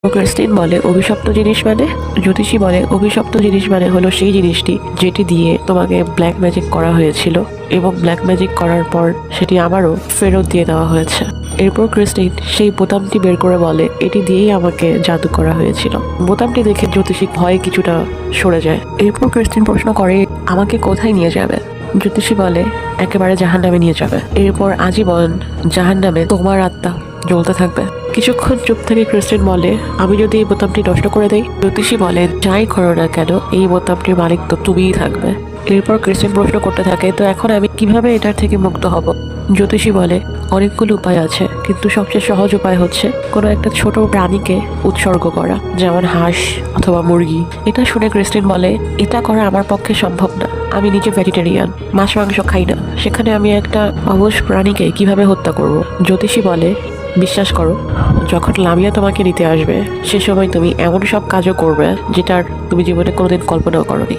Christine বলে অভিশপ্ত জিনিস মানে? জ্যোতিষী বলে অভিশপ্ত জিনিস মানে হলো সেই জিনিসটি যেটি দিয়ে তোমাকে ব্ল্যাক ম্যাজিক করা হয়েছিল এবং ব্ল্যাক ম্যাজিক করার পর সেটি আবারও ফেরত দিয়ে দেওয়া হয়েছে। এরপর ক্রিস্টিন সেই বোতামটি বের করে বলে এটি দিয়েই আমাকে জাদু করা হয়েছিল। বোতামটি দেখে জ্যোতিষী ভয়ে কিছুটা সরে যায়। এরপর ক্রিস্টিন প্রশ্ন করে আমাকে কোথায় নিয়ে যাবে? জ্যোতিষী বলে একেবারে জাহান্নামে নিয়ে যাবে। এরপর আজীবন জাহান্নামে তোমার আত্মা জ্বলতে থাকবে। কিছুক্ষণ চুপ থেকে ক্রিস্টিন বলে আমি যদি এই বোতামটি নষ্ট করে দেই? জ্যোতিষী বলে যাই করো না কেন এই বোতামটির মালিক তো তুমিই থাকবে। এরপর ক্রিস্টিন প্রশ্ন করতে থাকে তো এখন আমি কিভাবে এটার থেকে মুক্ত হব? জ্যোতিষী বলে অনেকগুলো উপায় আছে, কিন্তু সবচেয়ে সহজ উপায় হচ্ছে কোনো একটা ছোট প্রাণীকে উৎসর্গ করা, যেমন হাঁস অথবা মুরগি। এটা শুনে ক্রিস্টিন বলে এটা করা আমার পক্ষে সম্ভব না, আমি নিজে ভেজিটেরিয়ান, মাছ মাংস খাই না, সেখানে আমি একটা অবশ প্রাণীকে কিভাবে হত্যা করব? জ্যোতিষী বলে বিশ্বাস করো, যখন লামিয়া তোমাকে নিতে আসবে সে সময় তুমি এমন সব কাজও করবে যেটার তুমি জীবনে কোনোদিন কল্পনাও করোনি।